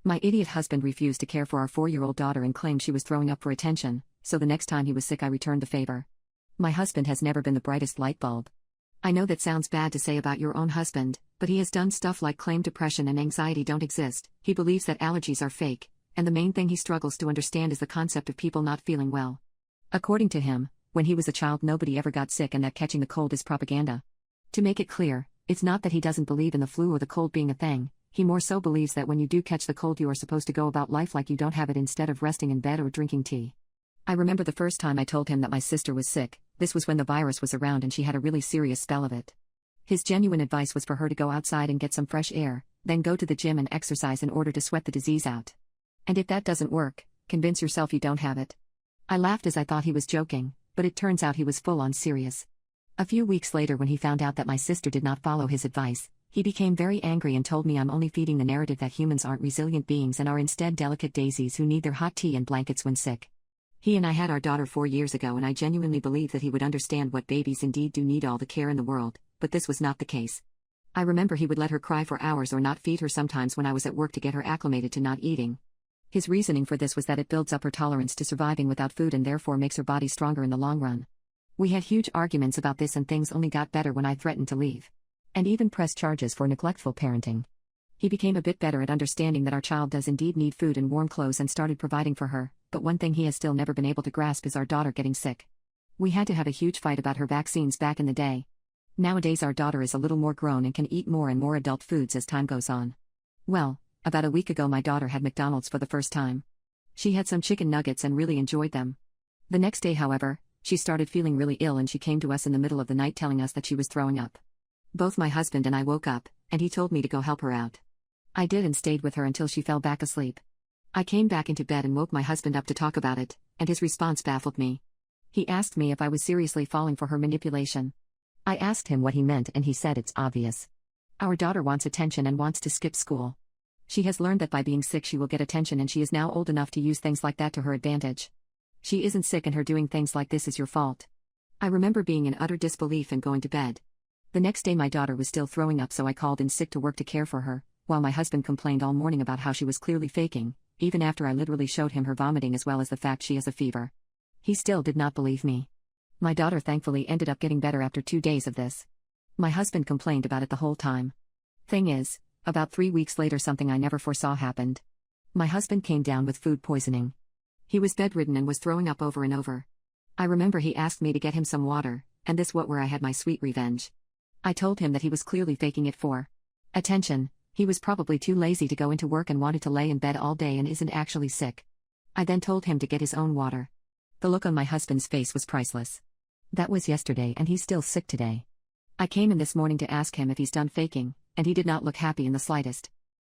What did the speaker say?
My idiot husband refused to care for our 4-year-old daughter and claimed she was throwing up for attention, so the next time he was sick I returned the favor. My husband has never been the brightest light bulb. I know that sounds bad to say about your own husband, but he has done stuff like claim depression and anxiety don't exist. He believes that allergies are fake, and the main thing he struggles to understand is the concept of people not feeling well. According to him, when he was a child nobody ever got sick and that catching the cold is propaganda. To make it clear, it's not that he doesn't believe in the flu or the cold being a thing, he more so believes that when you do catch the cold you are supposed to go about life like you don't have it instead of resting in bed or drinking tea. I remember the first time I told him that my sister was sick, this was when the virus was around and she had a really serious spell of it. His genuine advice was for her to go outside and get some fresh air, then go to the gym and exercise in order to sweat the disease out. And if that doesn't work, convince yourself you don't have it. I laughed as I thought he was joking, but it turns out he was full on serious. A few weeks later when he found out that my sister did not follow his advice, he became very angry and told me I'm only feeding the narrative that humans aren't resilient beings and are instead delicate daisies who need their hot tea and blankets when sick. He and I had our daughter 4 years ago and I genuinely believe that he would understand what babies indeed do need all the care in the world, but this was not the case. I remember he would let her cry for hours or not feed her sometimes when I was at work to get her acclimated to not eating. His reasoning for this was that it builds up her tolerance to surviving without food and therefore makes her body stronger in the long run. We had huge arguments about this and things only got better when I threatened to leave. And even pressed charges for neglectful parenting. He became a bit better at understanding that our child does indeed need food and warm clothes and started providing for her, but one thing he has still never been able to grasp is our daughter getting sick. We had to have a huge fight about her vaccines back in the day. Nowadays our daughter is a little more grown and can eat more and more adult foods as time goes on. Well, about a week ago my daughter had McDonald's for the first time. She had some chicken nuggets and really enjoyed them. The next day, however, she started feeling really ill and she came to us in the middle of the night telling us that she was throwing up. Both my husband and I woke up, and he told me to go help her out. I did and stayed with her until she fell back asleep. I came back into bed and woke my husband up to talk about it, and his response baffled me. He asked me if I was seriously falling for her manipulation. I asked him what he meant and he said it's obvious. Our daughter wants attention and wants to skip school. She has learned that by being sick she will get attention and she is now old enough to use things like that to her advantage. She isn't sick and her doing things like this is your fault. I remember being in utter disbelief and going to bed. The next day my daughter was still throwing up so I called in sick to work to care for her, while my husband complained all morning about how she was clearly faking, even after I literally showed him her vomiting as well as the fact she has a fever. He still did not believe me. My daughter thankfully ended up getting better after 2 days of this. My husband complained about it the whole time. Thing is, about 3 weeks later something I never foresaw happened. My husband came down with food poisoning. He was bedridden and was throwing up over and over. I remember he asked me to get him some water, and this was where I had my sweet revenge. I told him that he was clearly faking it for attention. He was probably too lazy to go into work and wanted to lay in bed all day and isn't actually sick. I then told him to get his own water. The look on my husband's face was priceless. That was yesterday and he's still sick today. I came in this morning to ask him if he's done faking, and he did not look happy in the slightest.